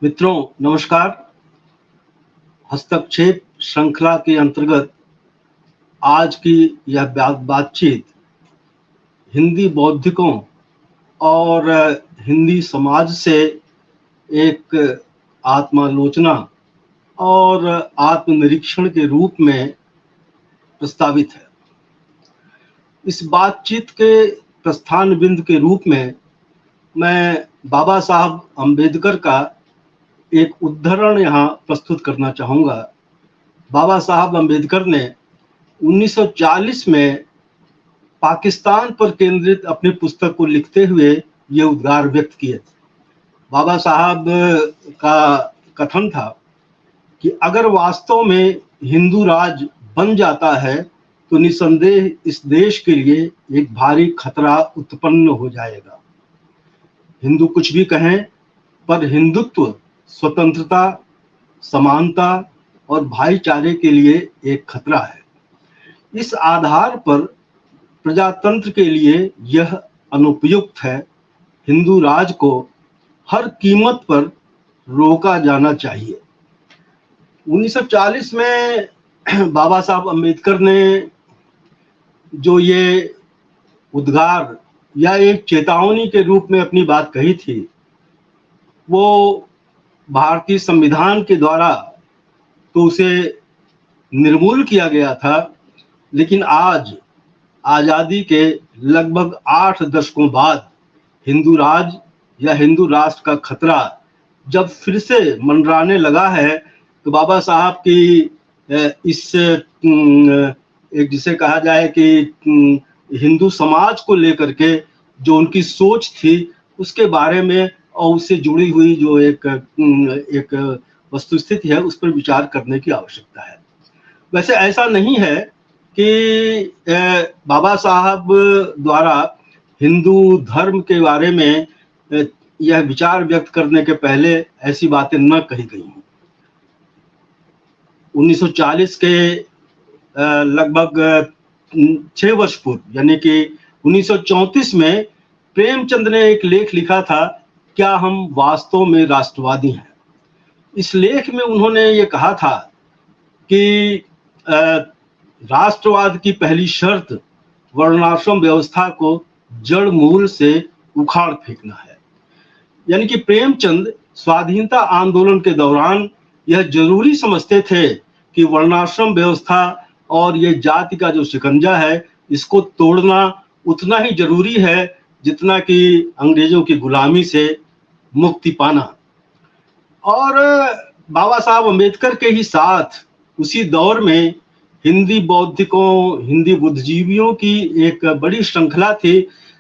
मित्रों नमस्कार। हस्तक्षेप श्रृंखला के अंतर्गत आज की यह बातचीत हिंदी बौद्धिकों और हिंदी समाज से एक आत्मालोचना और आत्मनिरीक्षण के रूप में प्रस्तावित है। इस बातचीत के प्रस्थान बिंदु के रूप में मैं बाबा साहब अम्बेडकर का एक उद्धरण यहाँ प्रस्तुत करना चाहूँगा। बाबा साहब अम्बेडकर ने 1940 में पाकिस्तान पर केंद्रित अपनी पुस्तक को लिखते हुए ये उद्गार व्यक्त किए। बाबा साहब का कथन था कि अगर वास्तव में हिंदू राज बन जाता है तो निसंदेह इस देश के लिए एक भारी खतरा उत्पन्न हो जाएगा। हिंदू कुछ भी कहें, पर हिंदुत्व स्वतंत्रता, समानता और भाईचारे के लिए एक खतरा है। इस आधार पर प्रजातंत्र के लिए यह अनुपयुक्त है। हिंदू राज को हर कीमत पर रोका जाना चाहिए। 1940 में बाबा साहब अम्बेडकर ने जो ये उद्गार या एक चेतावनी के रूप में अपनी बात कही थी, वो भारतीय संविधान के द्वारा तो उसे निर्मूल किया गया था, लेकिन आज आज़ादी के लगभग 8 दशकों बाद हिंदू राज या हिंदू राष्ट्र का खतरा जब फिर से मंडराने लगा है, तो बाबा साहब की इस एक जिसे कहा जाए कि हिंदू समाज को लेकर के जो उनकी सोच थी उसके बारे में और उससे जुड़ी हुई जो एक वस्तुस्थिति है उस पर विचार करने की आवश्यकता है। वैसे ऐसा नहीं है कि बाबा साहब द्वारा हिंदू धर्म के बारे में यह विचार व्यक्त करने के पहले ऐसी बातें न कही गई हैं। 1940 के लगभग 6 वर्ष पूर्व यानी कि 1934 में प्रेमचंद ने एक लेख लिखा था, क्या हम वास्तव में राष्ट्रवादी हैं। इस लेख में उन्होंने ये कहा था कि राष्ट्रवाद की पहली शर्त वर्णाश्रम व्यवस्था को जड़ मूल से उखाड़ फेंकना है। यानी कि प्रेमचंद स्वाधीनता आंदोलन के दौरान यह जरूरी समझते थे कि वर्णाश्रम व्यवस्था और ये जाति का जो शिकंजा है इसको तोड़ना उतना ही जरूरी है जितना कि अंग्रेजों की गुलामी से मुक्ति पाना। और बाबा साहब अम्बेडकर के ही साथ उसी दौर में हिंदी बौद्धिकों, हिंदी बुद्धिजीवियों की एक बड़ी श्रृंखला थी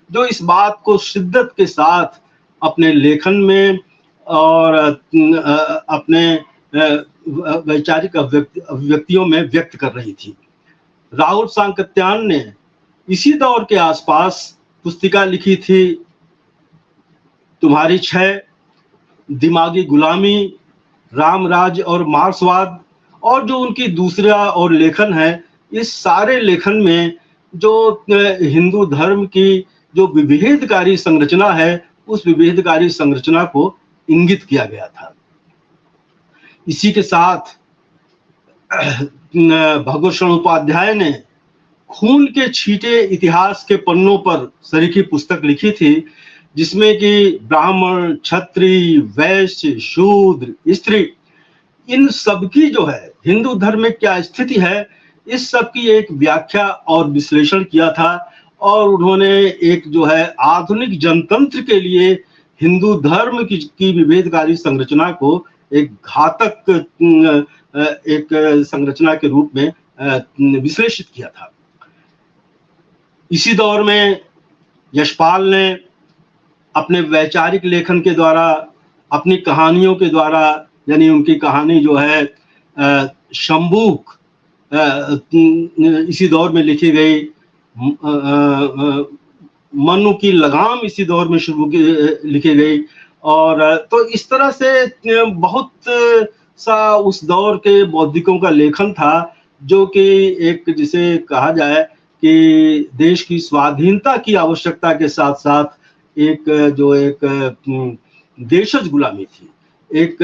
जो इस बात को शिद्दत के साथ अपने लेखन में और अपने वैचारिक अभिव्यक्तियों में व्यक्त कर रही थी। राहुल सांकृत्यायन ने इसी दौर के आसपास पुस्तिका लिखी थी, तुम्हारी क्षय, दिमागी गुलामी, रामराज और मार्क्सवाद, और जो उनकी दूसरा और लेखन है, इस सारे लेखन में जो हिंदू धर्म की जो विभेदकारी संरचना है उस विभेदकारी संरचना को इंगित किया गया था। इसी के साथ भगवत शरण उपाध्याय ने खून के छींटे इतिहास के पन्नों पर सरीखी पुस्तक लिखी थी, जिसमें कि ब्राह्मण, क्षत्रिय, वैश्य, शूद्र, स्त्री, इन सब की जो है हिंदू धर्म में क्या स्थिति है, इस सब की एक व्याख्या और विश्लेषण किया था। और उन्होंने एक जो है आधुनिक जनतंत्र के लिए हिंदू धर्म की विभेदकारी संरचना को एक घातक एक संरचना के रूप में विश्लेषित किया था। इसी दौर में यशपाल ने अपने वैचारिक लेखन के द्वारा, अपनी कहानियों के द्वारा, यानी उनकी कहानी जो है शंबूक इसी दौर में लिखी गई, मनु की लगाम इसी दौर में लिखी गई। और तो इस तरह से बहुत सा उस दौर के बौद्धिकों का लेखन था जो कि एक जिसे कहा जाए कि देश की स्वाधीनता की आवश्यकता के साथ साथ एक जो एक देशज गुलामी थी, एक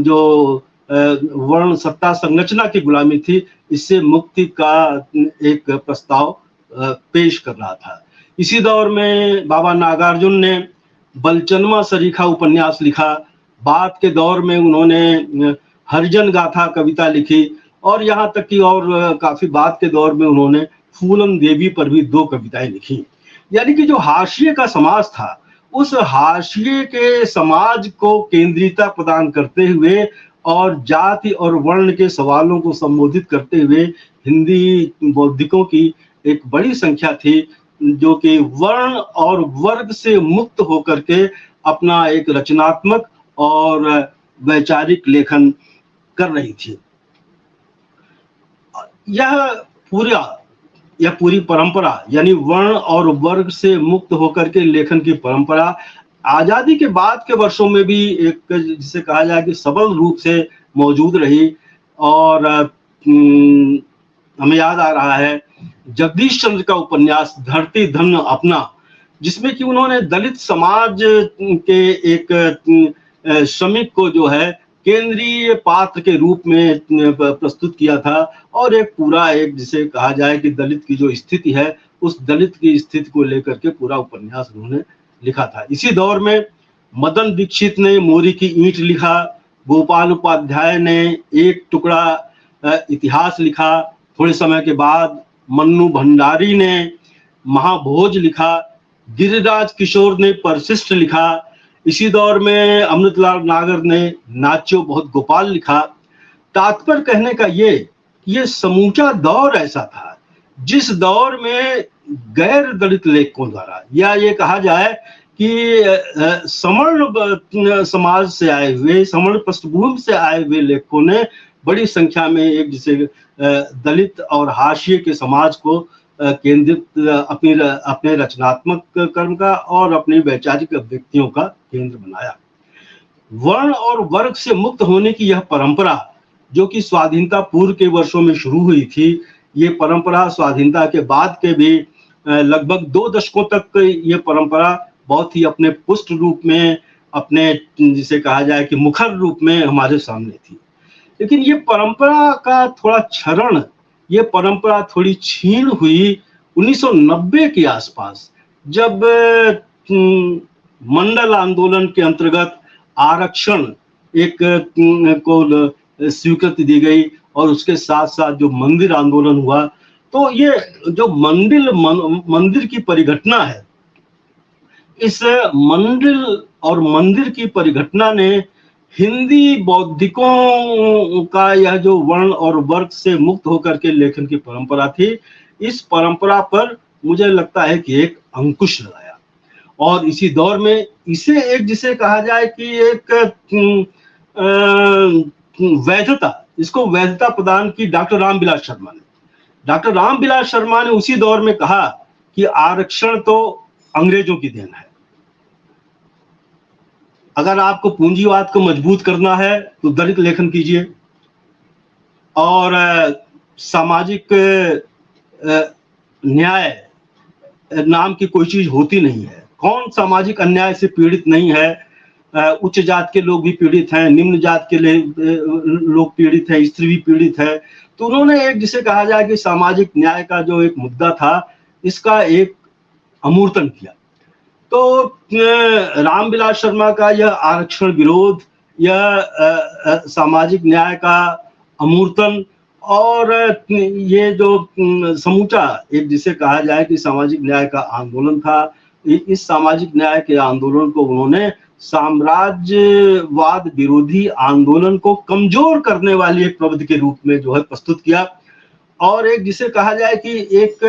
जो वर्ण सत्ता संरचना की गुलामी थी, इससे मुक्ति का एक प्रस्ताव पेश कर रहा था। इसी दौर में बाबा नागार्जुन ने बलचनवा सरीखा उपन्यास लिखा। बाद के दौर में उन्होंने हरिजन गाथा कविता लिखी और यहाँ तक कि और काफी बाद के दौर में उन्होंने फूलन देवी पर भी 2 कविताएं लिखी। यानी कि जो हाशिए का समाज था, उस हाशिए के समाज को केंद्रीयता प्रदान करते हुए और जाति और वर्ण के सवालों को संबोधित करते हुए हिंदी बौद्धिकों की एक बड़ी संख्या थी, जो कि वर्ण और वर्ग से मुक्त होकर के अपना एक रचनात्मक और वैचारिक लेखन कर रही थी। यह पूरी परंपरा, यानी वर्ण और वर्ग से मुक्त होकर के लेखन की परंपरा आजादी के बाद के वर्षों में भी एक, जिसे कहा जाए कि सबल रूप से मौजूद रही। और हमें याद आ रहा है जगदीश चंद्र का उपन्यास धरती धन अपना, जिसमें कि उन्होंने दलित समाज के एक श्रमिक को जो है केंद्रीय पात्र के रूप में प्रस्तुत किया था और एक पूरा एक, जिसे कहा जाए कि दलित की जो स्थिति है, उस दलित की स्थिति को लेकर के पूरा उपन्यास उन्होंने लिखा था। इसी दौर में मदन दीक्षित ने मोरी की ईंट लिखा, गोपाल उपाध्याय ने एक टुकड़ा इतिहास लिखा, थोड़े समय के बाद मन्नू भंडारी ने महाभोज लिखा, गिरिराज किशोर ने परिशिष्ट लिखा। इसी दौर में अमृतलाल नागर ने नाच्यो बहुत गोपाल लिखा। तात्पर्य कहने का ये समूचा दौर ऐसा था जिस दौर में गैर दलित लेखकों द्वारा, या ये कहा जाए कि समर्ण समाज से आए हुए, समर्ण पृष्ठभूमि से आए हुए लेखकों ने बड़ी संख्या में एक, जिसे दलित और हाशिए के समाज को केंद्रित अपने रचनात्मक कर्म का और अपनी वैचारिक अभिव्यक्तियों का केंद्र बनाया। वर्ण और वर्ग से मुक्त होने की यह परंपरा, जो कि स्वाधीनता पूर्व के वर्षों में शुरू हुई थी, ये परंपरा स्वाधीनता के बाद के भी लगभग 2 दशकों तक ये परंपरा बहुत ही अपने पुष्ट रूप में, अपने जिसे कहा जाए कि मुखर रूप में हमारे सामने थी। लेकिन ये परंपरा का थोड़ा क्षरण, ये परंपरा थोड़ी छीन हुई 1990 के आसपास, जब मंडल आंदोलन के अंतर्गत आरक्षण एक को स्वीकृति दी गई और उसके साथ साथ जो मंदिर आंदोलन हुआ, तो ये जो मंदिर की परिघटना है, इस मंदिर और मंदिर की परिघटना ने हिंदी बौद्धिकों का यह जो वर्ण और वर्ग से मुक्त होकर के लेखन की परंपरा थी, इस परंपरा पर मुझे लगता है कि एक अंकुश लगाया। और इसी दौर में इसे एक, जिसे कहा जाए कि एक वैधता, इसको वैधता प्रदान की डॉक्टर रामविलास शर्मा ने। डॉक्टर रामविलास शर्मा ने उसी दौर में कहा कि आरक्षण तो अंग्रेजों की देन है, अगर आपको पूंजीवाद को मजबूत करना है तो दलित लेखन कीजिए, और सामाजिक न्याय नाम की कोई चीज होती नहीं है। कौन सामाजिक अन्याय से पीड़ित नहीं है? उच्च जात के लोग भी पीड़ित हैं, निम्न जात के लोग पीड़ित हैं, स्त्री भी पीड़ित है। तो उन्होंने एक, जिसे कहा जाए कि सामाजिक न्याय का जो एक मुद्दा था, इसका एक अमूर्तन किया। तो रामविलास शर्मा का यह आरक्षण विरोध, यह सामाजिक न्याय का अमूर्तन, और ये जो समूचा एक, जिसे कहा जाए कि सामाजिक न्याय का आंदोलन था, इस सामाजिक न्याय के आंदोलन को उन्होंने साम्राज्यवाद विरोधी आंदोलन को कमजोर करने वाली एक प्रवृत्ति के रूप में जो है प्रस्तुत किया। और एक, जिसे कहा जाए कि एक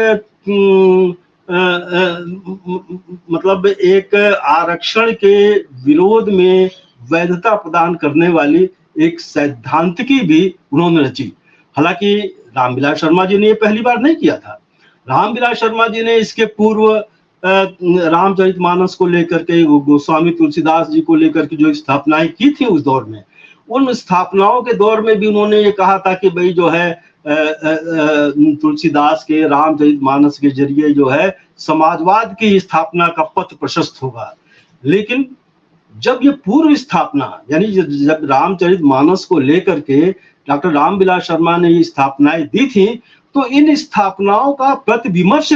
मतलब एक आरक्षण के विरोध में वैधता प्रदान करने वाली एक सैद्धांतिकी भी उन्होंने रची। हालांकि रामविलास शर्मा जी ने ये पहली बार नहीं किया था। रामविलास शर्मा जी ने इसके पूर्व रामचरितमानस को लेकर के, गोस्वामी तुलसीदास जी को लेकर के जो स्थापनाएं की थी उस दौर में, उन स्थापनाओं के दौर में भी उन्होंने ये कहा था कि भाई जो है तुलसीदास के रामचरितमानस के जरिए जो है समाजवाद की स्थापना का पथ प्रशस्त होगा। लेकिन जब ये पूर्व स्थापना यानी जब रामचरितमानस को लेकर के डॉक्टर रामविलास शर्मा ने ये स्थापनाएं दी थी, तो इन स्थापनाओं का प्रतिविमर्श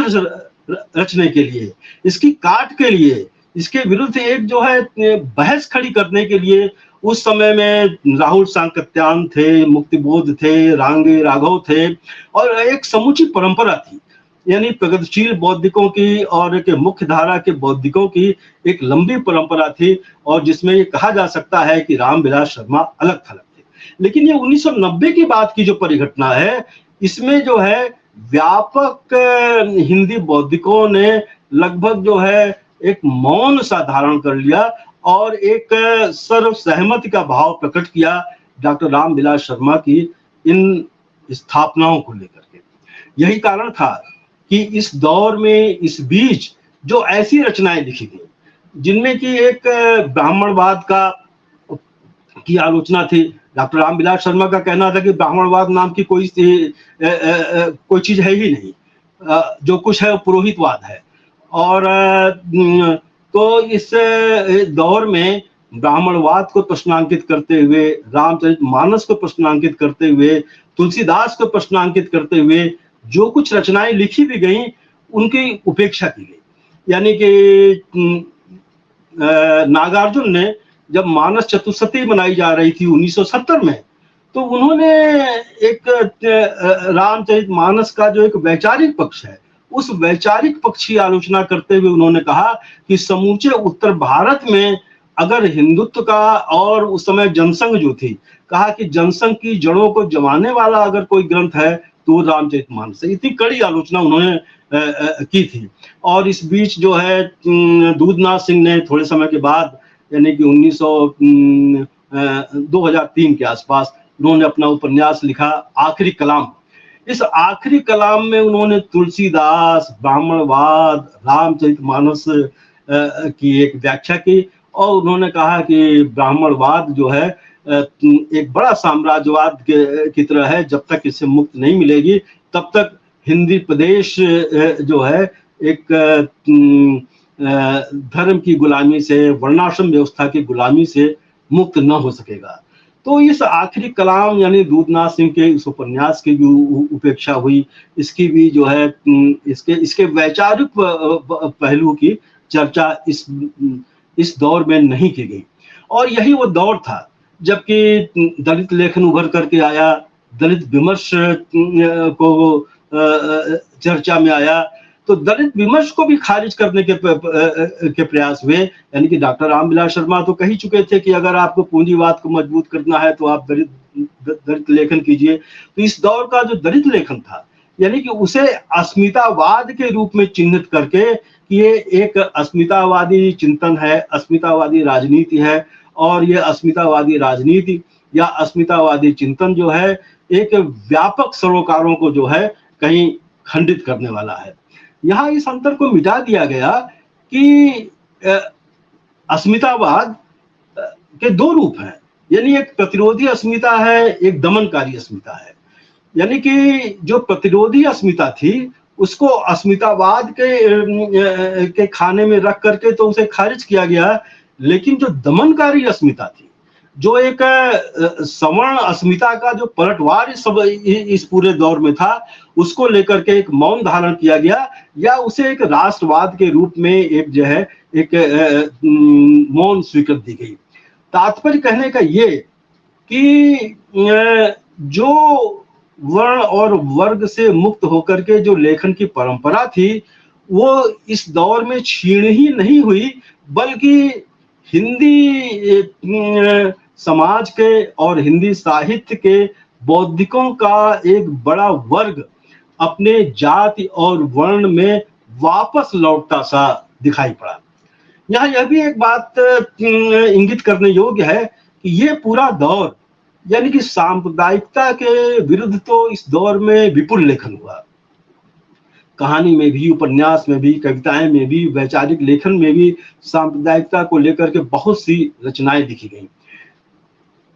रचने के लिए, इसकी काट के लिए, इसके विरुद्ध एक जो है बहस खड़ी करने के लिए उस समय में राहुल सांकृत्यायन थे, मुक्तिबोध थे, रांगे राघव थे और एक समूची परंपरा थी, यानी प्रगतिशील बौद्धिकों की और एक मुख्य धारा के बौद्धिकों की एक लंबी परंपरा थी और जिसमें ये कहा जा सकता है कि रामविलास शर्मा अलग थलग थे। लेकिन ये 1990 की बात की जो परिघटना है, इसमें जो है व्यापक हिंदी बौद्धिकों ने लगभग जो है एक मौन सा धारण कर लिया और एक सर्व सहमति का भाव प्रकट किया डॉक्टर रामविलास शर्मा की इन स्थापनाओं को लेकर के। यही कारण था कि इस दौर में इस बीच जो ऐसी रचनाएं लिखी गई जिनमें की एक ब्राह्मणवाद की आलोचना थी। डॉक्टर रामविलास शर्मा का कहना था कि ब्राह्मणवाद नाम की कोई चीज है ही नहीं, जो कुछ है वो पुरोहितवाद है। और तो इस दौर में ब्राह्मणवाद को प्रश्नांकित करते हुए, रामचरितमानस को प्रश्नांकित करते हुए, तुलसीदास को प्रश्नांकित करते हुए जो कुछ रचनाएं लिखी भी गई उनकी उपेक्षा की गई। यानी कि नागार्जुन ने जब मानस चतुष्सती मनाई जा रही थी 1970 में, तो उन्होंने एक रामचरितमानस का जो एक वैचारिक पक्ष है, उस वैचारिक पक्ष की आलोचना करते हुए उन्होंने कहा कि समूचे उत्तर भारत में अगर हिंदुत्व का, और उस समय जनसंघ जो थी, कहा कि जनसंघ की जड़ों को जमाने वाला अगर कोई ग्रंथ है तो रामचरितमानस है। इतनी कड़ी आलोचना उन्होंने की थी। और इस बीच जो है दूधनाथ सिंह ने थोड़े समय के बाद, यानी कि 2003 के आसपास, उन्होंने अपना उपन्यास लिखा आखिरी कलाम। इस आखिरी कलाम में उन्होंने तुलसीदास, ब्राह्मणवाद, रामचरितमानस की एक व्याख्या की और उन्होंने कहा कि ब्राह्मणवाद जो है एक बड़ा साम्राज्यवाद की तरह है, जब तक इससे मुक्त नहीं मिलेगी तब तक हिंदी प्रदेश जो है एक धर्म की गुलामी से, वर्णाश्रम व्यवस्था की गुलामी से मुक्त न हो सकेगा। तो इस आखिरी कलाम यानी दूधनाथ सिंह के इस उपन्यास की भी उपेक्षा हुई, इसकी भी जो है इसके वैचारिक पहलू की चर्चा इस दौर में नहीं की गई। और यही वो दौर था जबकि दलित लेखन उभर करके आया, दलित विमर्श को चर्चा में आया, तो दलित विमर्श को भी खारिज करने के प्रयास हुए। यानी कि डॉक्टर रामविलास शर्मा तो कह ही चुके थे कि अगर आपको पूंजीवाद को मजबूत करना है तो आप दलित लेखन कीजिए। तो इस दौर का जो दलित लेखन था, यानी कि उसे अस्मितावाद के रूप में चिन्हित करके कि ये एक अस्मितावादी चिंतन है, अस्मितावादी राजनीति है, और ये अस्मितावादी राजनीति या अस्मितावादी चिंतन जो है एक व्यापक सरोकारों को जो है कहीं खंडित करने वाला है। यहाँ इस अंतर को मिटा दिया गया कि अस्मितावाद के दो रूप हैं, यानी एक प्रतिरोधी अस्मिता है, एक दमनकारी अस्मिता है। यानी कि जो प्रतिरोधी अस्मिता थी उसको अस्मितावाद के खाने में रख करके तो उसे खारिज किया गया, लेकिन जो दमनकारी अस्मिता थी, जो एक सवर्ण अस्मिता का जो पलटवार इस पूरे दौर में था, उसको लेकर के एक मौन धारण किया गया या उसे एक राष्ट्रवाद के रूप में एक जो है एक मौन स्वीकृति दी गई। तात्पर्य कहने का ये कि जो वर्ण और वर्ग से मुक्त होकर के जो लेखन की परंपरा थी, वो इस दौर में क्षीण ही नहीं हुई, बल्कि हिंदी समाज के और हिंदी साहित्य के बौद्धिकों का एक बड़ा वर्ग अपने जाति और वर्ण में वापस लौटता सा दिखाई पड़ा। यहाँ यह भी एक बात इंगित करने योग्य है कि ये पूरा दौर, यानी कि सांप्रदायिकता के विरुद्ध तो इस दौर में विपुल लेखन हुआ। कहानी में भी, उपन्यास में भी, कविताएं में भी, वैचारिक लेखन में भी सांप्रदायिकता को लेकर के बहुत सी रचनाएं लिखी गई।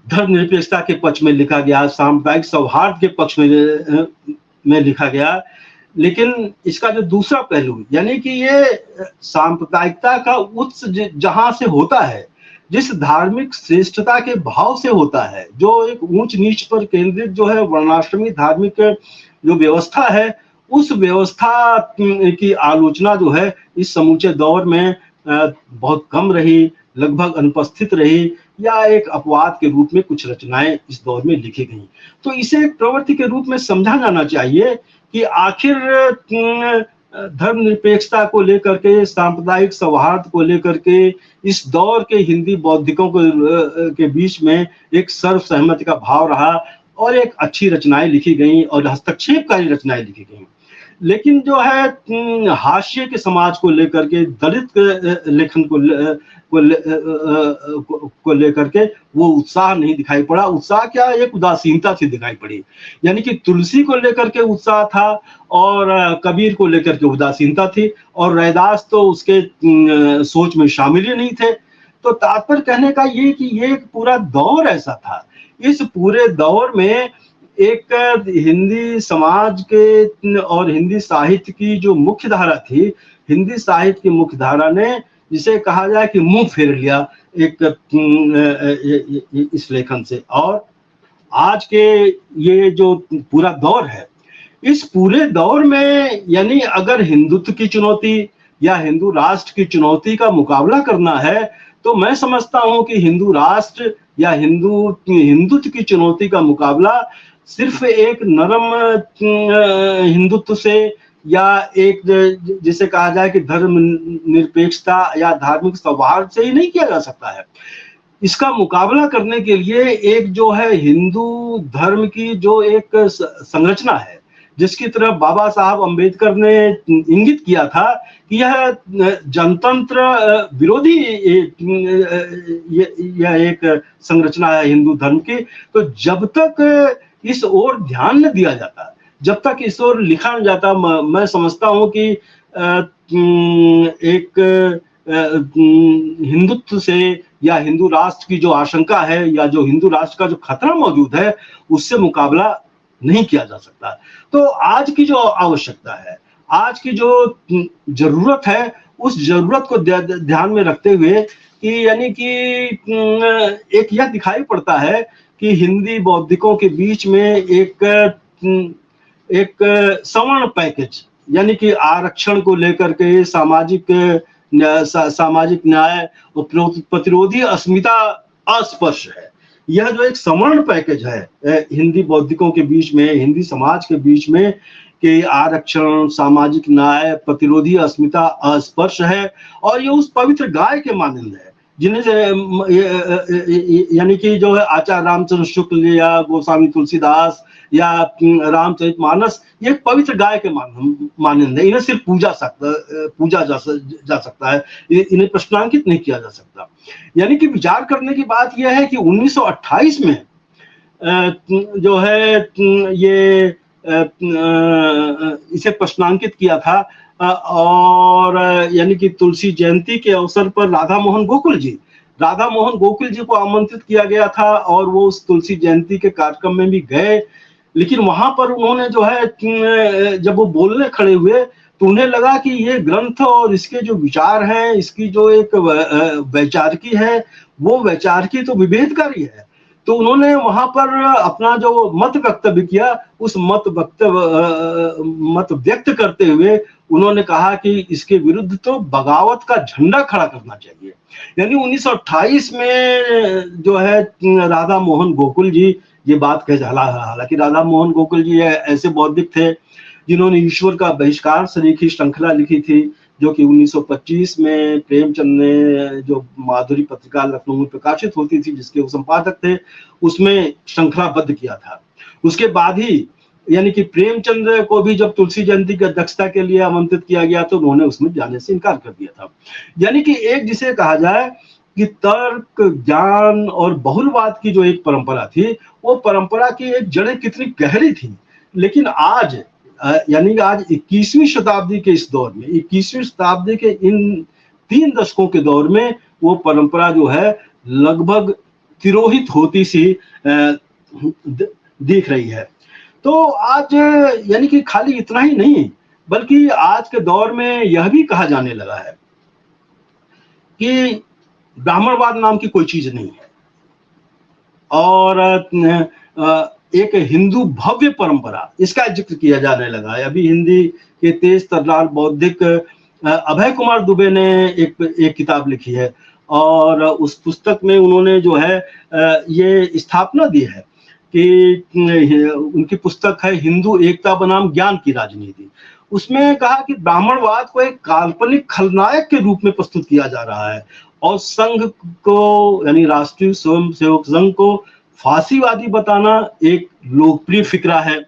धर्मनिरपेक्षता के पक्ष में लिखा गया, सांप्रदायिक सौहार्द के पक्ष में लिखा गया। लेकिन इसका जो दूसरा पहलू, यानी कि ये सांप्रदायिकता का उत्स जहां से होता है, जिस धार्मिक श्रेष्ठता के भाव से होता है, जो एक ऊंच नीच पर केंद्रित जो है वर्णाश्रमी धार्मिक जो व्यवस्था है, उस व्यवस्था की आलोचना जो है इस समूचे दौर में बहुत कम रही, लगभग अनुपस्थित रही, या एक अपवाद के रूप में कुछ रचनाएं इस दौर में लिखी गई। तो इसे एक प्रवृत्ति के रूप में समझा जाना चाहिए कि आखिर धर्मनिरपेक्षता को लेकर के, सांप्रदायिक सौहार्द को लेकर के इस दौर के हिंदी बौद्धिकों के बीच में एक सर्वसहमति का भाव रहा और एक अच्छी रचनाएं लिखी गई और हस्तक्षेपकारी रचनाएं लिखी गई। लेकिन जो है हाशिए के समाज को लेकर के, दलित लेखन को लेकर के वो उत्साह नहीं दिखाई पड़ा। उत्साह क्या, एक उदासीनता सी दिखाई पड़ी। यानी कि तुलसी को लेकर के उत्साह था और कबीर को लेकर के उदासीनता थी, और रैदास तो उसके सोच में शामिल ही नहीं थे। तो तात्पर्य कहने का ये कि ये एक पूरा दौर ऐसा था। इस पूरे दौर में एक हिंदी समाज के और हिंदी साहित्य की जो मुख्य धारा थी, हिंदी साहित्य की मुख्य धारा ने, जिसे कहा जाए कि मुंह फेर लिया एक इस लेखन से। और आज के ये जो पूरा दौर है, इस पूरे दौर में यानी अगर हिंदुत्व की चुनौती या हिंदू राष्ट्र की चुनौती का मुकाबला करना है, तो मैं समझता हूं कि हिंदू राष्ट्र या हिंदुत्व की चुनौती का मुकाबला सिर्फ एक नरम हिंदुत्व से या एक जिसे कहा जाए कि धर्म निरपेक्षता या धार्मिक सौहार्द से ही नहीं किया जा सकता है। इसका मुकाबला करने के लिए एक जो है हिंदू धर्म की जो एक संरचना है, जिसकी तरफ बाबा साहब अम्बेडकर ने इंगित किया था कि यह जनतंत्र विरोधी यह एक संरचना है हिंदू धर्म की। तो जब तक इस ओर ध्यान न दिया जाता, जब तक इस ओर लिखा न जाता, मैं समझता हूं कि एक हिंदुत्व से या हिंदू राष्ट्र की जो आशंका है या जो हिंदू राष्ट्र का जो खतरा मौजूद है, उससे मुकाबला नहीं किया जा सकता। तो आज की जो आवश्यकता है, आज की जो जरूरत है, उस जरूरत को ध्यान में रखते हुए कि यानी कि एक यह दिखाई पड़ता है कि हिंदी बौद्धिकों के बीच में एक सवर्ण पैकेज, यानी कि आरक्षण को लेकर के, सामाजिक न्याय और प्रतिरोधी अस्मिता अस्पर्श है। यह जो एक सवर्ण पैकेज है हिंदी बौद्धिकों के बीच में, हिंदी समाज के बीच में, कि आरक्षण, सामाजिक न्याय, प्रतिरोधी अस्मिता अस्पर्श है, और ये उस पवित्र गाय के मानंद है जिन्हें यानी कि जो है आचार्य रामचंद्र शुक्ल या गोस्वामी तुलसीदास या रामचरितमानस, ये पवित्र गाय के मानंद है। इन्हें सिर्फ पूजा जा सकता है, इन्हें प्रश्नांकित नहीं किया जा सकता। यानी कि विचार करने की बात यह है कि 1928 में जो है ये इसे प्रश्नांकित किया था, और यानी कि तुलसी जयंती के अवसर पर राधा मोहन गोकुल जी को आमंत्रित किया गया था, और वो उस तुलसी जयंती के कार्यक्रम में भी गए। लेकिन वहां पर उन्होंने जो है जब वो बोलने खड़े हुए, तो उन्हें लगा कि ये ग्रंथ और इसके जो विचार हैं, इसकी जो एक वैचारिकी है, वो वैचारिकी तो विभेदकारी है। तो उन्होंने वहां पर अपना जो मत वक्तव्य किया, उस मत व्यक्त करते हुए उन्होंने कहा कि इसके विरुद्ध तो बगावत का झंडा खड़ा करना चाहिए। यानी 1928 में जो है राधा मोहन गोकुल जी ये बात कह, हालांकि राधा मोहन गोकुल जी ऐसे बौद्धिक थे जिन्होंने ईश्वर का बहिष्कार से लिखी श्रृंखला लिखी थी, जो कि 1925 में प्रेमचंद ने जो माधुरी पत्रिका लखनऊ में प्रकाशित होती थी, जिसके वो संपादक थे, उसमें श्रृंखलाबद्ध किया था। उसके बाद ही यानी कि प्रेमचंद को भी जब तुलसी जयंती की अध्यक्षता के लिए आमंत्रित किया गया, तो उन्होंने उसमें जाने से इनकार कर दिया था। यानी कि एक जिसे कहा जाए कि तर्क, ज्ञान और बहुलवाद की जो एक परंपरा थी, वो परंपरा की एक जड़ें कितनी गहरी थी। लेकिन आज यानी कि आज 21वीं शताब्दी के इस दौर में, 21वीं शताब्दी के इन 3 दशकों के दौर में, वो परंपरा जो है लगभग तिरोहित होती सी दिख रही है। तो आज यानी कि खाली इतना ही नहीं, बल्कि आज के दौर में यह भी कहा जाने लगा है कि ब्राह्मणवाद नाम की कोई चीज नहीं है। और एक हिंदू भव्य परंपरा, इसका जिक्र किया जाने लगा है। अभी हिंदी के तेज तर्रार बौद्धिक अभय कुमार दुबे ने एक किताब लिखी है, और उस पुस्तक में उन्होंने जो है ये स्थापना दी है कि उनकी पुस्तक है हिंदू एकता बनाम ज्ञान की राजनीति। उसमें कहा कि ब्राह्मणवाद को एक काल्पनिक खलनायक के रूप में प्रस्तुत किया जा रहा है, और संघ को, यानी राष्ट्रीय स्वयंसेवक संघ को फांसीवादी बताना एक लोकप्रिय फिक्रा है।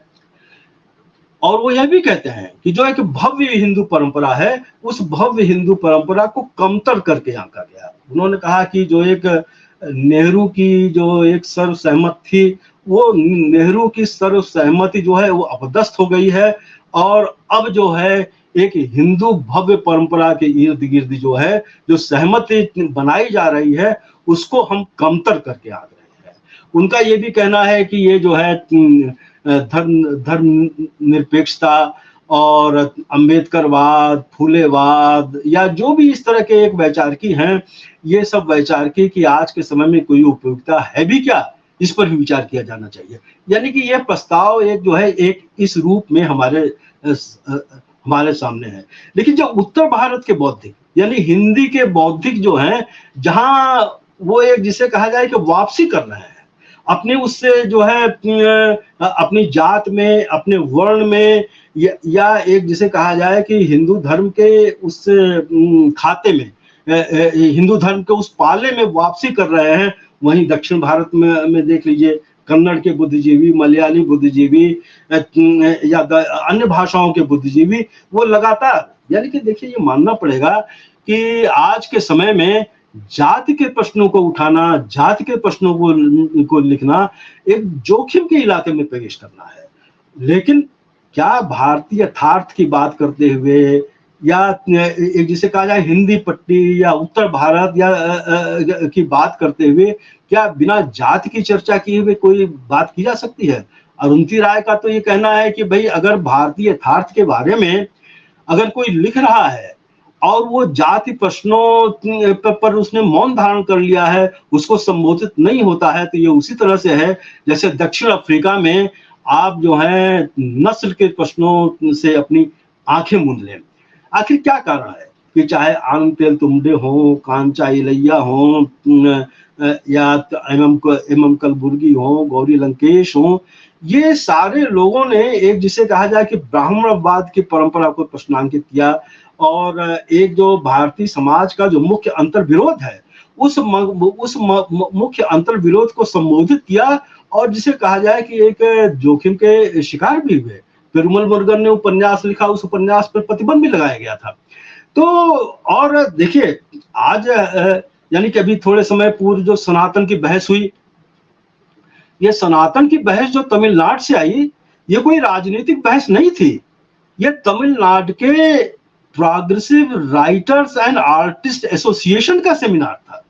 और वो यह भी कहते हैं कि जो एक भव्य हिंदू परंपरा है, उस भव्य हिंदू परंपरा को कमतर करके आंका गया। उन्होंने कहा कि जो एक नेहरू की जो एक सर्वसहमत थी, वो नेहरू की सर्वसहमति जो है वो अपदस्थ हो गई है, और अब जो है एक हिंदू भव्य परंपरा के इर्द गिर्द जो है जो सहमति बनाई जा रही है, उसको हम कमतर करके आ रहे हैं। उनका ये भी कहना है कि ये जो है धर्म निरपेक्षता और अंबेडकरवाद, फूलेवाद, या जो भी इस तरह के एक वैचारिकी हैं, ये सब वैचारिकी की आज के समय में कोई उपयोगिता है भी क्या, इस पर भी विचार किया जाना चाहिए। यानी कि यह प्रस्ताव एक जो है एक इस रूप में हमारे सामने है। लेकिन जो उत्तर भारत के बौद्धिक, यानी हिंदी के बौद्धिक जो हैं, जहां वो एक जिसे कहा जाए कि वापसी कर रहे हैं अपने उससे जो है अपनी जात में, अपने वर्ण में, या एक जिसे कहा जाए कि हिंदू धर्म के उस खाते में, हिंदू धर्म के उस पाले में वापसी कर रहे हैं। वहीं दक्षिण भारत में देख लीजिए, कन्नड़ के बुद्धिजीवी, मलयाली बुद्धिजीवी, या अन्य भाषाओं के बुद्धिजीवी, वो लगातार, यानी कि देखिए ये मानना पड़ेगा कि आज के समय में जाति के प्रश्नों को उठाना, जाति के प्रश्नों को लिखना एक जोखिम के इलाके में प्रवेश करना है। लेकिन क्या भारतीय यथार्थ की बात करते हुए, या एक जिसे कहा जाए हिंदी पट्टी या उत्तर भारत या की बात करते हुए, क्या बिना जाति की चर्चा किए हुए कोई बात की जा सकती है? अरुंधति राय का तो ये कहना है कि भाई अगर भारतीय यथार्थ के बारे में अगर कोई लिख रहा है और वो जाति प्रश्नों पर उसने मौन धारण कर लिया है, उसको संबोधित नहीं होता है, तो ये उसी तरह से है जैसे दक्षिण अफ्रीका में आप जो है नस्ल के प्रश्नों से अपनी आंखें मूंद लें। आखिर क्या कारण है कि चाहे आनंद तेल तुमडे हो, कांचा इलैया हो, या एम कलबुर्गी हो, गौरी लंकेश हो, ये सारे लोगों ने एक जिसे कहा जाए कि ब्राह्मणवाद की परंपरा को प्रश्नांकित किया, और एक जो भारतीय समाज का जो मुख्य अंतर्विरोध है, उस मुख्य अंतर्विरोध को संबोधित किया, और जिसे कहा जाए कि एक जोखिम के शिकार भी हुए। पेरुमल मुरुगन ने उपन्यास लिखा, उस उपन्यास पर प्रतिबंध भी लगाया गया था। तो और देखिए आज यानी कि अभी थोड़े समय पूर्व जो सनातन की बहस हुई, ये सनातन की बहस जो तमिलनाडु से आई, ये कोई राजनीतिक बहस नहीं थी। ये तमिलनाडु के progressive writers and artist association का सेमिनार था।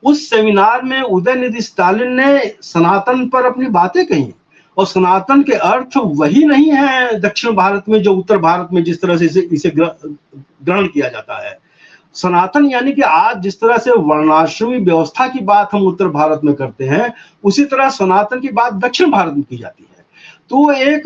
उस सेमिनार में उदयनिधि स्टालिन ने सनातन पर अपनी बातें कही, और सनातन के अर्थ वही नहीं है दक्षिण भारत में जो उत्तर भारत में जिस तरह से इसे ग्रहण किया जाता है। सनातन यानी कि आज जिस तरह से वर्णाश्रमी व्यवस्था की बात हम उत्तर भारत में करते हैं, उसी तरह सनातन की बात दक्षिण भारत में की जाती है। तो एक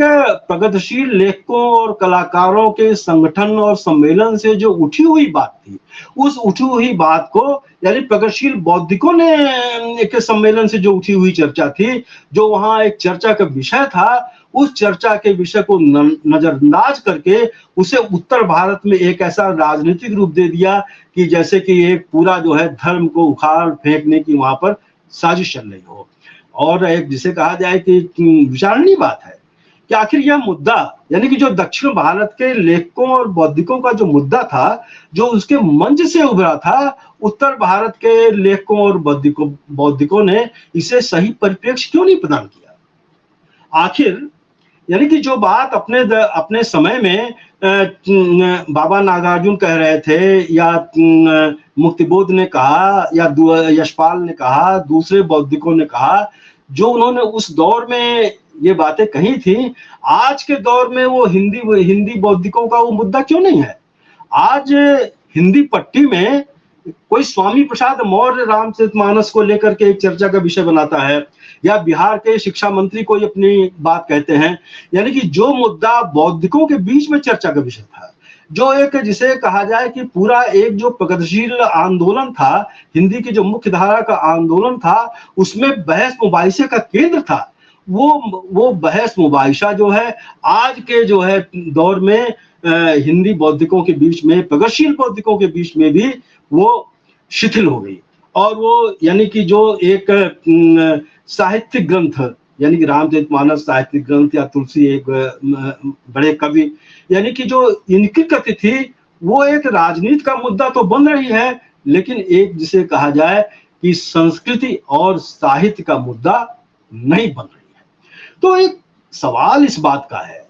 प्रगतिशील लेखकों और कलाकारों के संगठन और सम्मेलन से जो उठी हुई बात थी, उस उठी हुई बात को, यानी प्रगतिशील बौद्धिकों ने के सम्मेलन से जो उठी हुई चर्चा थी, जो वहां एक चर्चा का विषय था, उस चर्चा के विषय को नजरअंदाज करके उसे उत्तर भारत में एक ऐसा राजनीतिक रूप दे दिया कि जैसे कि एक पूरा जो है धर्म को उखाड़ फेंकने की वहां पर साजिश चल रही हो। और एक जिसे कहा जाए कि विचारणीय बात है कि आखिर यह मुद्दा, यानी कि जो दक्षिण भारत के लेखकों और बौद्धिकों का जो मुद्दा था, जो उसके मंच से उभरा था, उत्तर भारत के लेखकों और बौद्धिकों ने इसे सही परिप्रेक्ष्य क्यों नहीं प्रदान किया? आखिर यानी कि जो बात अपने समय में बाबा नागार्जुन कह रहे थे, या मुक्तिबोध ने कहा, या यशपाल ने कहा, दूसरे बौद्धिकों ने कहा, जो उन्होंने उस दौर में ये बातें कही थी, आज के दौर में वो हिंदी बौद्धिकों का वो मुद्दा क्यों नहीं है? आज हिंदी पट्टी में कोई स्वामी प्रसाद मौर्य रामचरितमानस को लेकर के एक चर्चा का विषय बनाता है, या बिहार के शिक्षा मंत्री कोई अपनी बात कहते हैं, यानी कि जो मुद्दा बौद्धिकों के बीच में चर्चा का विषय था, जो एक जिसे कहा जाए कि पूरा एक जो प्रगतिशील आंदोलन था, हिंदी की जो मुख्य धारा का आंदोलन था, उसमें बहस मुबाहिसे का केंद्र था, वो बहस मुबाहिसा जो है आज के जो है दौर में हिंदी बौद्धिकों के बीच में, प्रगतिशील बौद्धिकों के बीच में भी वो शिथिल हो गई। और वो यानी कि जो एक साहित्यिक ग्रंथ, यानी कि रामचरितमानस साहित्यिक ग्रंथ, या तुलसी एक बड़े कवि, यानी कि जो इनकी कथि थी वो एक राजनीति का मुद्दा तो बन रही है, लेकिन एक जिसे कहा जाए कि संस्कृति और साहित्य का मुद्दा नहीं बन रही है। तो एक सवाल इस बात का है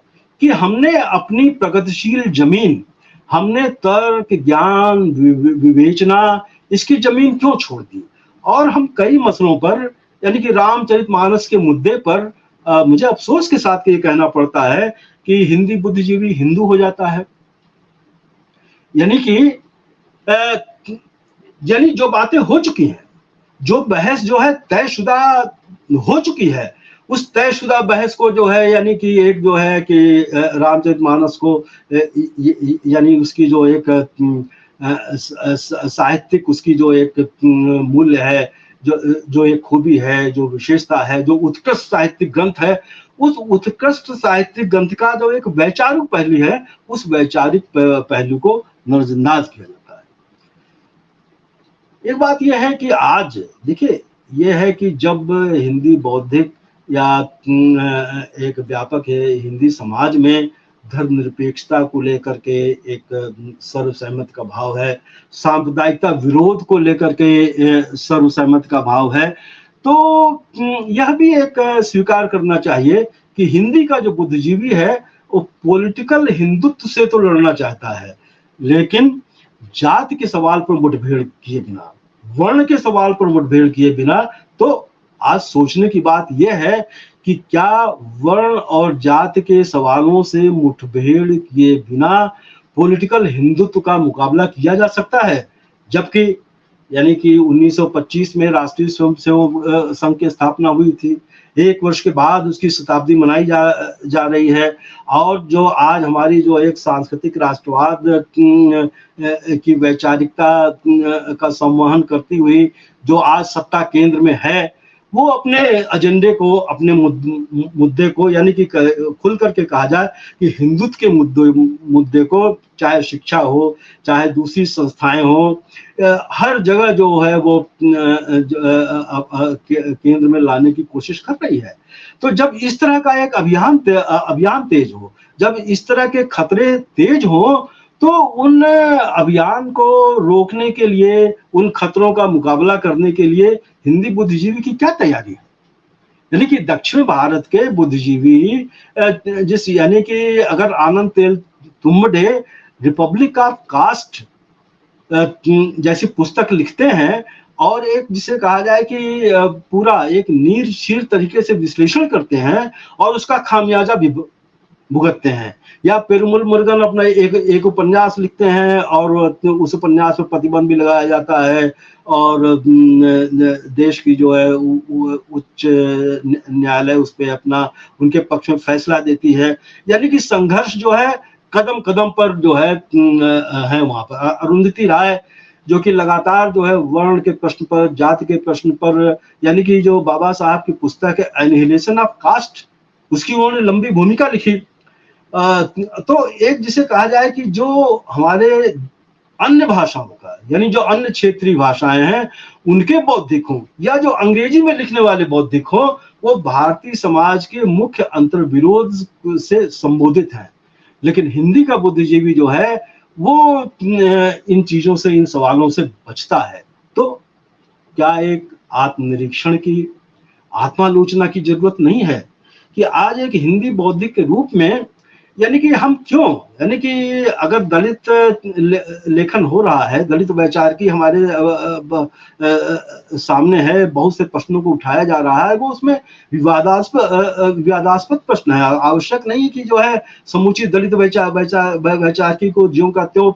कि हमने अपनी प्रगतिशील जमीन, हमने तर्क, ज्ञान, विवेचना, इसकी जमीन क्यों छोड़ दी, और हम कई मसलों पर, यानी कि रामचरितमानस के मुद्दे पर मुझे अफसोस के साथ ये कहना पड़ता है कि हिंदी बुद्धिजीवी हिंदू हो जाता है। यानी कि यानी जो बातें हो चुकी हैं, जो बहस जो है तयशुदा हो चुकी है, उस तयशुदा बहस को जो है, यानी कि एक जो है कि रामचरितमानस को यानी उसकी जो एक साहित्यिक उसकी जो एक मूल्य है, जो एक खूबी है, जो विशेषता है, जो उत्कृष्ट साहित्यिक ग्रंथ है, उस उत्कृष्ट साहित्यिक ग्रंथ का जो एक वैचारिक पहलू है, उस वैचारिक पहलू को नजरअंदाज किया जाता है। एक बात यह है कि आज देखिए, यह है कि जब हिंदी बौद्धिक या एक व्यापक है हिंदी समाज में धर्मनिरपेक्षता को लेकर के एक सर्वसहमत का भाव है, सांप्रदायिकता विरोध को लेकर के सर्वसहमत का भाव है, तो यह भी एक स्वीकार करना चाहिए कि हिंदी का जो बुद्धिजीवी है वो पॉलिटिकल हिंदुत्व से तो लड़ना चाहता है, लेकिन जाति के सवाल पर मुठभेड़ किए बिना, वर्ण के सवाल पर मुठभेड़ किए बिना, तो आज सोचने की बात यह है कि क्या वर्ण और जाति के सवालों से मुठभेड़ किए बिना पॉलिटिकल हिंदुत्व का मुकाबला किया जा सकता है? जबकि यानी कि 1925 में राष्ट्रीय स्वयंसेवक संघ की स्थापना हुई थी, 1 वर्ष के बाद उसकी शताब्दी मनाई जा रही है, और जो आज हमारी जो एक सांस्कृतिक राष्ट्रवाद की वैचारिकता का संवहन करती हुई जो आज सत्ता केंद्र में है, वो अपने एजेंडे को, अपने मुद्दे को, यानी कि खुल करके कहा जाए कि हिंदुत्व के मुद्दे को, चाहे शिक्षा हो, चाहे दूसरी संस्थाएं हो, हर जगह जो है वो केंद्र में लाने की कोशिश कर रही है। तो जब इस तरह का एक अभियान तेज हो, जब इस तरह के खतरे तेज हो, तो उन अभियान को रोकने के लिए, उन खतरों का मुकाबला करने के लिए हिंदी बुद्धिजीवी की क्या तैयारी है? यानी कि दक्षिण भारत के बुद्धिजीवी यानी कि अगर Anand Teltumbde Republic of cast जैसी पुस्तक लिखते हैं, और एक जिसे कहा जाए कि पूरा एक नीरशीर तरीके से विश्लेषण करते हैं और उसका खामियाजा भी भुगतते हैं, या पेरुमल मुरुगन अपना एक उपन्यास लिखते हैं और उस उपन्यास पर प्रतिबंध भी लगाया जाता है, और देश की जो है उच्च न्यायालय उस पर अपना उनके पक्ष में फैसला देती है। यानी कि संघर्ष जो है कदम कदम पर जो है वहां पर। अरुंधति राय जो कि लगातार जो है वर्ण के प्रश्न पर, जाति के प्रश्न पर, यानी कि जो बाबा साहब की पुस्तक है एनिहिलेशन ऑफ कास्ट, उसकी उन्होंने लंबी भूमिका लिखी। तो एक जिसे कहा जाए कि जो हमारे अन्य भाषाओं का, यानी जो अन्य क्षेत्रीय भाषाएं हैं उनके बौद्धिक हों, या जो अंग्रेजी में लिखने वाले बौद्धिक हों, वो भारतीय समाज के मुख्य अंतर्विरोध से संबोधित हैं। लेकिन हिंदी का बुद्धिजीवी जो है वो इन चीजों से, इन सवालों से बचता है। तो क्या एक आत्मनिरीक्षण की, आत्मालोचना की जरूरत नहीं है कि आज एक हिंदी बौद्धिक के रूप में, यानी कि हम क्यों, यानी कि अगर दलित लेखन हो रहा है, दलित वैचार की हमारे सामने है, बहुत से प्रश्नों को उठाया जा रहा है, वो उसमें विवादास्पद प्रश्न है। आवश्यक नहीं कि जो है समूची दलित वैचार की को ज्यों का त्यों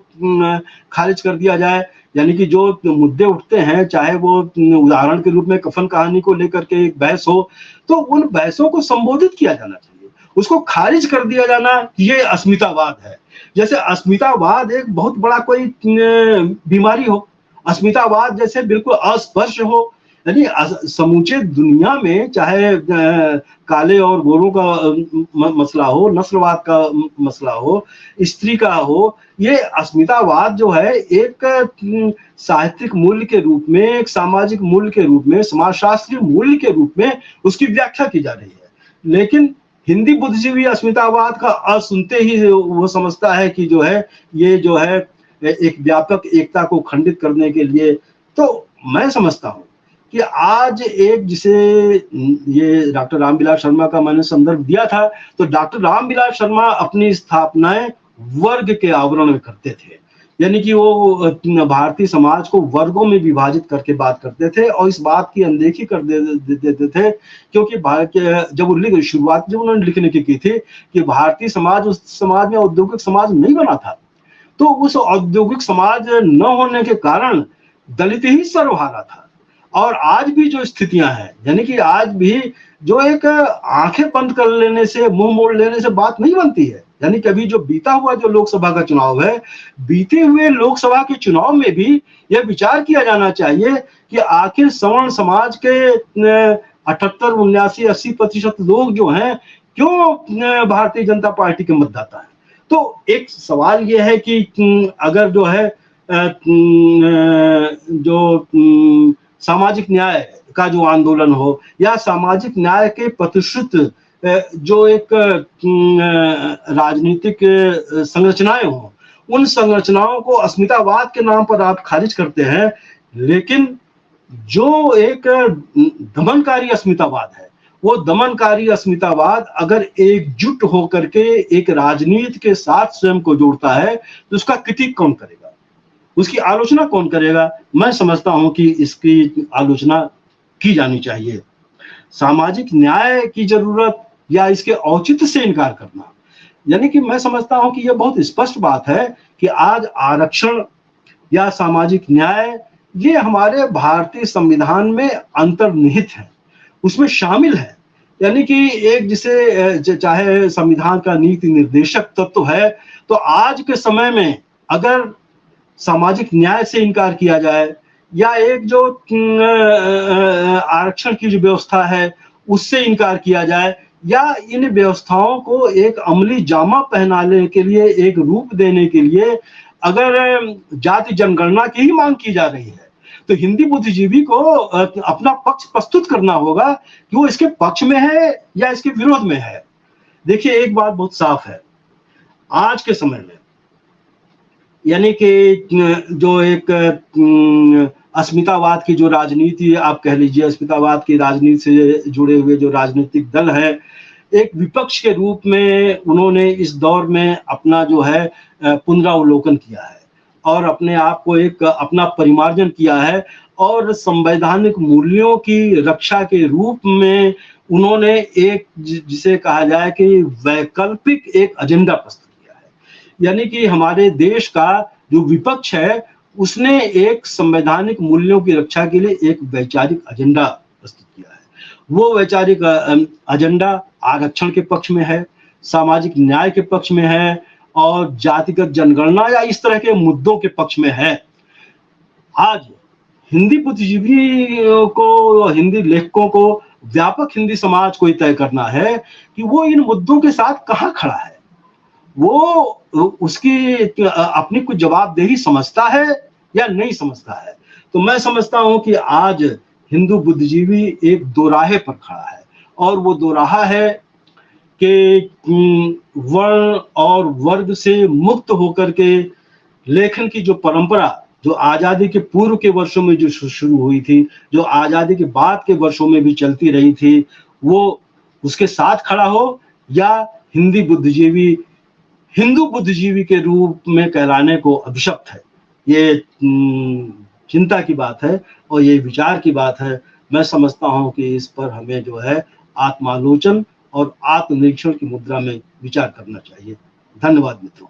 खारिज कर दिया जाए, यानी कि जो मुद्दे उठते हैं, चाहे वो उदाहरण के रूप में कफन कहानी को लेकर के एक बहस हो, तो उन बहसों को संबोधित किया जाना चाहिए, उसको खारिज कर दिया जाना, ये अस्मितावाद है। जैसे अस्मितावाद एक बहुत बड़ा कोई बीमारी हो, अस्मितावाद जैसे बिल्कुल अस्पर्श हो, यानी समूचे दुनिया में चाहे काले और गोरों का मसला हो, नस्लवाद का मसला हो, स्त्री का हो, ये अस्मितावाद जो है एक साहित्यिक मूल्य के रूप में, एक सामाजिक मूल्य के रूप में, समाजशास्त्रीय मूल्य के रूप में उसकी व्याख्या की जा रही है। लेकिन हिंदी बुद्धिजीवी अस्मितावाद का सुनते ही वो समझता है कि जो है ये जो है एक व्यापक एकता को खंडित करने के लिए। तो मैं समझता हूँ कि आज एक जिसे ये डॉक्टर रामविलास शर्मा का मैंने संदर्भ दिया था, तो डॉक्टर रामविलास शर्मा अपनी स्थापनाएं वर्ग के आवरण में करते थे, यानी कि वो भारतीय समाज को वर्गों में विभाजित करके बात करते थे और इस बात की अनदेखी कर देते थे, क्योंकि जब शुरुआत जब उन्होंने लिखने की थी कि भारतीय समाज उस समाज में औद्योगिक समाज नहीं बना था, तो उस औद्योगिक समाज न होने के कारण दलित ही सर्वहारा था। और आज भी जो स्थितियां हैं, यानी कि आज भी जो एक आंखें बंद कर लेने से, मुंह मोड़ लेने से बात नहीं बनती है। यानी कभी जो बीता हुआ जो लोकसभा का चुनाव है, बीते हुए लोकसभा के चुनाव में भी यह विचार किया जाना चाहिए कि आखिर सवर्ण समाज के 78, 79, 80% लोग जो हैं क्यों भारतीय जनता पार्टी के मतदाता हैं। तो एक सवाल यह है कि अगर जो है जो सामाजिक न्याय का जो आंदोलन हो या सामाजिक न्याय के प्रतिष्ठित जो एक राजनीतिक संरचनाएं हो, उन संरचनाओं को अस्मितावाद के नाम पर आप खारिज करते हैं। लेकिन जो एक दमनकारी अस्मितावाद है, वो दमनकारी अस्मितावाद अगर एकजुट होकर के एक राजनीति के साथ स्वयं को जोड़ता है, तो उसका क्रिटिक कौन करेगा, उसकी आलोचना कौन करेगा? मैं समझता हूं कि इसकी आलोचना की जानी चाहिए। सामाजिक न्याय की जरूरत या इसके औचित्य से इनकार करना, यानी कि मैं समझता हूं कि यह बहुत स्पष्ट बात है कि आज आरक्षण या सामाजिक न्याय ये हमारे भारतीय संविधान में अंतर्निहित है, उसमें शामिल है। यानी कि एक जिसे चाहे संविधान का नीति निर्देशक तत्व है, तो आज के समय में अगर सामाजिक न्याय से इनकार किया जाए या एक जो आरक्षण की जो व्यवस्था है उससे इनकार किया जाए या इन व्यवस्थाओं को एक अमली जामा पहनाने के लिए, एक रूप देने के लिए अगर जाति जनगणना की ही मांग की जा रही है, तो हिंदी बुद्धिजीवी को अपना पक्ष प्रस्तुत करना होगा कि वो इसके पक्ष में है या इसके विरोध में है। देखिए, एक बात बहुत साफ है, आज के समय में यानी कि जो एक अस्मितावाद की जो राजनीति आप कह लीजिए, अस्मितावाद की राजनीति से जुड़े हुए जो राजनीतिक दल है, एक विपक्ष के रूप में उन्होंने इस दौर में अपना जो है पुनरावलोकन किया है और अपने आप को एक अपना परिमार्जन किया है और संवैधानिक मूल्यों की रक्षा के रूप में उन्होंने एक जिसे कहा जाए कि वैकल्पिक एक एजेंडा प्रस्तुत किया है। यानी कि हमारे देश का जो विपक्ष है उसने एक संवैधानिक मूल्यों की रक्षा के लिए एक वैचारिक एजेंडा प्रस्तुत किया है। वो वैचारिक एजेंडा आरक्षण के पक्ष में है, सामाजिक न्याय के पक्ष में है और जातिगत जनगणना या इस तरह के मुद्दों के पक्ष में है। आज हिंदी बुद्धिजीवियों को, हिंदी लेखकों को, व्यापक हिंदी समाज को तय करना है कि वो इन मुद्दों के साथ कहाँ खड़ा है, वो उसकी अपनी कुछ जवाबदेही समझता है या नहीं समझता है। तो मैं समझता हूं कि आज हिंदू बुद्धिजीवी एक दोराहे पर खड़ा है और वो दोराहा है कि वर्ण और वर्ग से मुक्त होकर के लेखन की जो परंपरा जो आजादी के पूर्व के वर्षों में जो शुरू हुई थी, जो आजादी के बाद के वर्षों में भी चलती रही थी, वो उसके साथ खड़ा हो या हिंदी बुद्धिजीवी हिंदू बुद्धिजीवी के रूप में कहलाने को अभिशप्त है। ये चिंता की बात है और ये विचार की बात है। मैं समझता हूं कि इस पर हमें जो है आत्मालोचन और आत्मनिरीक्षण की मुद्रा में विचार करना चाहिए। धन्यवाद मित्रों।